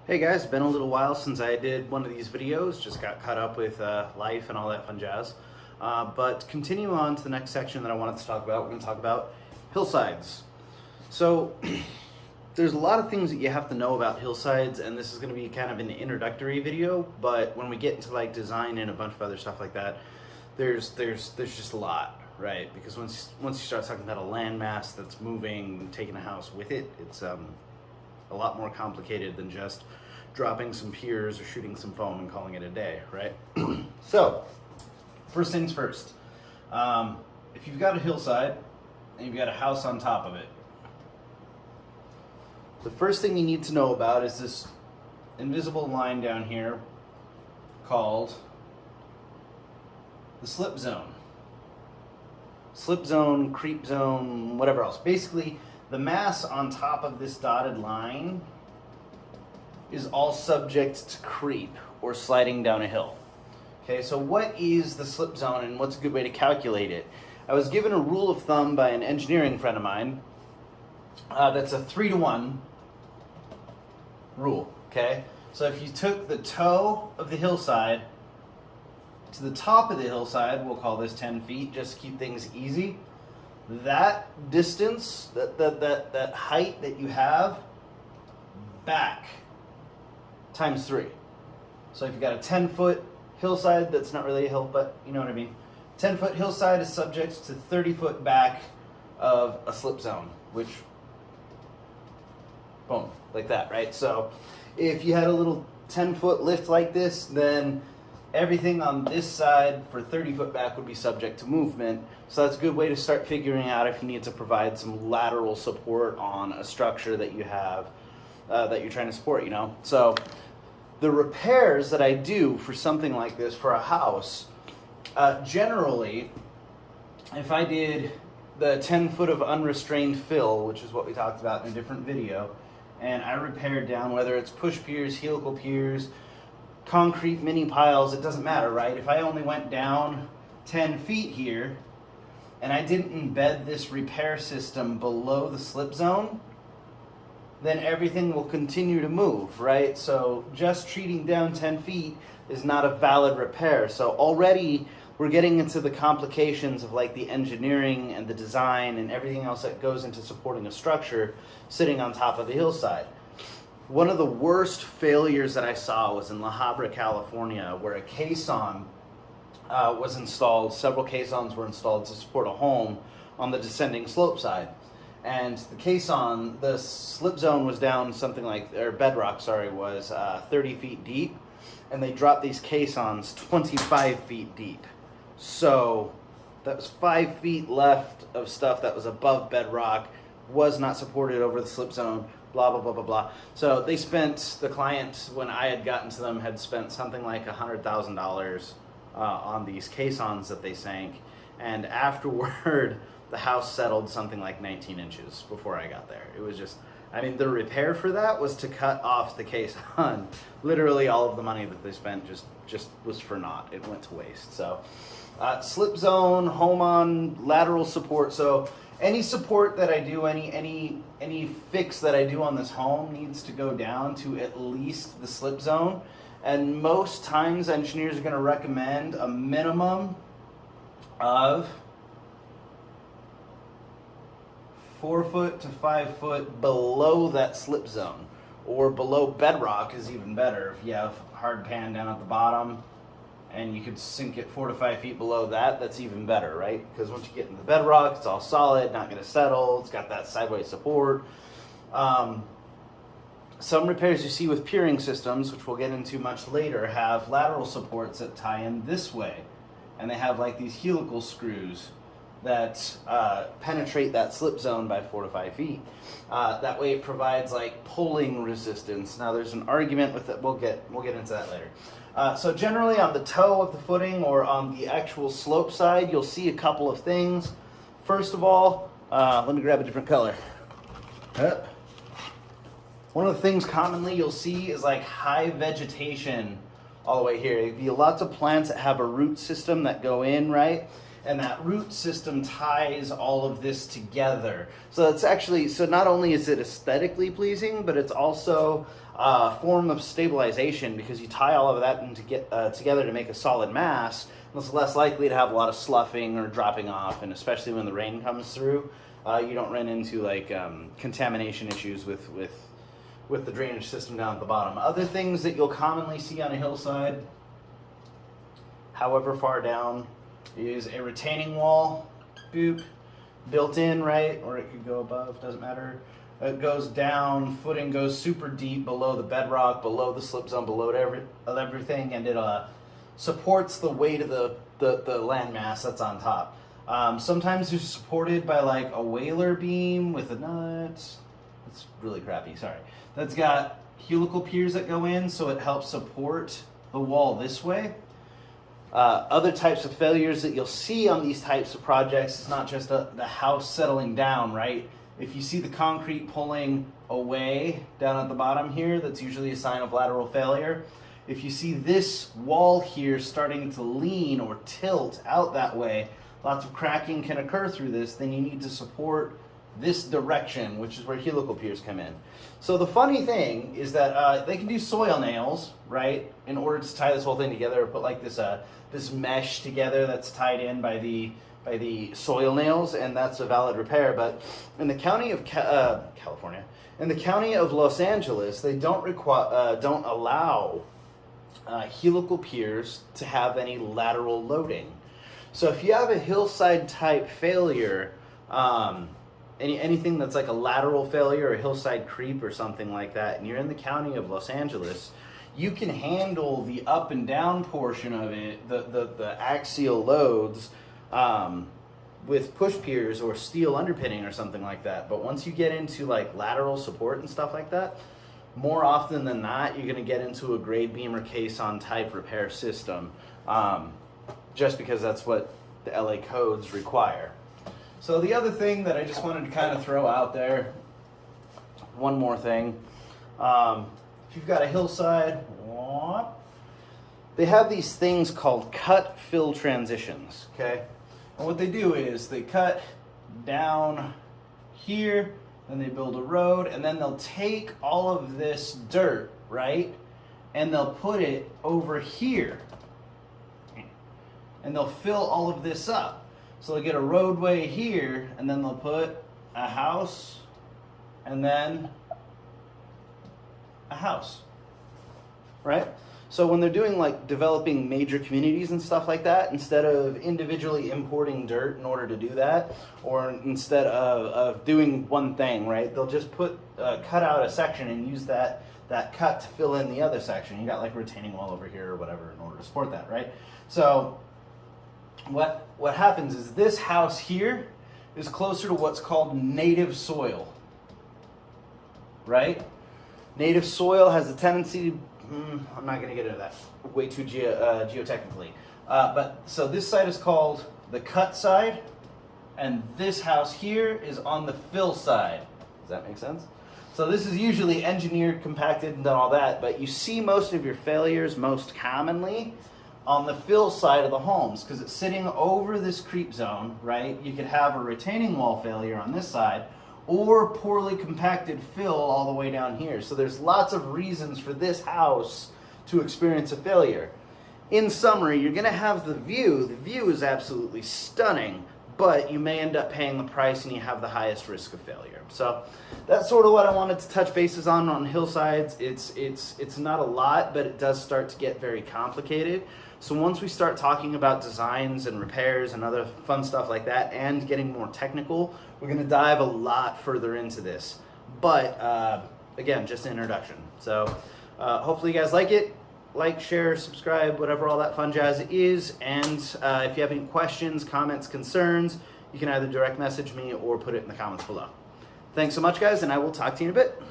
Hey guys, been a little while since I did one of these videos, just got caught up with life and all that fun jazz. But continue on to the next section that I wanted to talk about. We're going to talk about hillsides. So there's a lot of things that you have to know about hillsides, and this is going to be kind of an introductory video, but when we get into like design and a bunch of other stuff like that, there's just a lot, right? Because once you start talking about a landmass that's moving, taking a house with it, it's a lot more complicated than just dropping some piers or shooting some foam and calling it a day, right? So, first things first. If you've got a hillside and you've got a house on top of it, the first thing you need to know about is this invisible line down here called the slip zone. Slip zone, creep zone, whatever else. Basically, the mass on top of this dotted line is all subject to creep or sliding down a hill. Okay, so what is the slip zone and what's a good way to calculate it? I was given a rule of thumb by an engineering friend of mine that's a 3-to-1 rule, okay? So if you took the toe of the hillside to the top of the hillside, we'll call this 10 feet just to keep things easy. That distance, that height that you have back times 3. So if you've got a 10-foot hillside, that's not really a hill, but you know what I mean. 10-foot hillside is subject to 30-foot back of a slip zone, which, boom, like that, right? So if you had a little 10-foot lift like this, then everything on this side for 30-foot back would be subject to movement. So that's a good way to start figuring out if you need to provide some lateral support on a structure that you have, that you're trying to support, you know? So the repairs that I do for something like this for a house, generally, if I did the 10 foot of unrestrained fill, which is what we talked about in a different video, and I repaired down, whether it's push piers, helical piers, concrete mini piles, it doesn't matter, right? If I only went down 10 feet here and I didn't embed this repair system below the slip zone, then everything will continue to move, right? So just treating down 10 feet is not a valid repair. So already we're getting into the complications of like the engineering and the design and everything else that goes into supporting a structure sitting on top of the hillside. One of the worst failures that I saw was in La Habra, California, where a caisson was installed. Several caissons were installed to support a home on the descending slope side. And the caisson, the slip zone was down something like, or bedrock, sorry, was 30 feet deep. And they dropped these caissons 25 feet deep. So that was 5 feet left of stuff that was above bedrock, was not supported over the slip zone, blah, blah, blah, blah, blah. So they spent, the client, when I had gotten to them, had spent something like $100,000 on these caissons that they sank. And afterward, the house settled something like 19 inches before I got there. It was just, I mean, the repair for that was to cut off the caisson. Literally all of the money that they spent just was for naught. It went to waste. So slip zone, home on, lateral support. So any support that I do, any fix that I do on this home needs to go down to at least the slip zone. And most times engineers are going to recommend a minimum of 4 foot to 5 foot below that slip zone, or below bedrock is even better. If you have hard pan down at the bottom and you could sink it 4 to 5 feet below that, that's even better, right? Because once you get into the bedrock, it's all solid, not going to settle. It's got that sideways support. Some repairs you see with piering systems, which we'll get into much later, have lateral supports that tie in this way. And they have like these helical screws that penetrate that slip zone by 4 to 5 feet. That way it provides like pulling resistance. Now there's an argument with it. We'll get into that later. So generally on the toe of the footing or on the actual slope side, you'll see a couple of things. First of all, let me grab a different color. One of the things commonly you'll see is like high vegetation all the way here. There'll be lots of plants that have a root system that go in, right? and that root system ties all of this together. So it's actually, so not only is it aesthetically pleasing, but it's also a form of stabilization, because you tie all of that together to make a solid mass. It's less likely to have a lot of sloughing or dropping off, and especially when the rain comes through, you don't run into like contamination issues with the drainage system down at the bottom. Other things that you'll commonly see on a hillside, however far down, is a retaining wall, boop, built in, right? Or it could go above, doesn't matter. It goes down, footing goes super deep below the bedrock, below the slip zone, below everything, and it supports the weight of the land mass that's on top. Sometimes it's supported by like a whaler beam with a nut. It's really crappy, sorry. That's got helical piers that go in, so it helps support the wall this way. Other types of failures that you'll see on these types of projects is not just the house settling down, right? If you see the concrete pulling away down at the bottom here, that's usually a sign of lateral failure. If you see this wall here starting to lean or tilt out that way, lots of cracking can occur through this, then you need to support this direction, which is where helical piers come in. So the funny thing is that they can do soil nails, right, in order to tie this whole thing together, or put like this mesh together that's tied in by the soil nails, and that's a valid repair. But in the county of California, in the county of Los Angeles, they don't allow helical piers to have any lateral loading. So if you have a hillside type failure, anything that's like a lateral failure or hillside creep or something like that, and you're in the county of Los Angeles, you can handle the up and down portion of it, the axial loads, with push piers or steel underpinning or something like that. But once you get into like lateral support and stuff like that, more often than not, you're going to get into a grade beam or caisson type repair system, just because that's what the LA codes require. So the other thing that I just wanted to kind of throw out there, one more thing, if you've got a hillside, they have these things called cut fill transitions, okay? And what they do is they cut down here, then they build a road, and then they'll take all of this dirt, right? And they'll put it over here. And they'll fill all of this up. So they'll get a roadway here, and then they'll put a house, and then a house, right? So when they're doing like developing major communities and stuff like that, instead of individually importing dirt in order to do that, or instead of doing one thing, right, they'll just cut out a section and use that cut to fill in the other section. You got like a retaining wall over here or whatever in order to support that, right? So what happens is this house here is closer to what's called native soil, right? Native soil has a tendency to, I'm not going to get into that, way too geotechnically. But so this side is called the cut side, and this house here is on the fill side. Does that make sense? So this is usually engineered, compacted, and done all that, but you see most of your failures most commonly on the fill side of the homes, because it's sitting over this creep zone, right? You could have a retaining wall failure on this side, or poorly compacted fill all the way down here. So there's lots of reasons for this house to experience a failure. In summary, you're going to have the view. The view is absolutely stunning, but you may end up paying the price and you have the highest risk of failure. So that's sort of what I wanted to touch bases on hillsides. It's not a lot, but it does start to get very complicated. So once we start talking about designs and repairs and other fun stuff like that and getting more technical, we're going to dive a lot further into this. But again, just an introduction. So hopefully you guys like it. Like, share, subscribe, whatever all that fun jazz is. And if you have any questions, comments, concerns, you can either direct message me or put it in the comments below. Thanks so much, guys, and I will talk to you in a bit.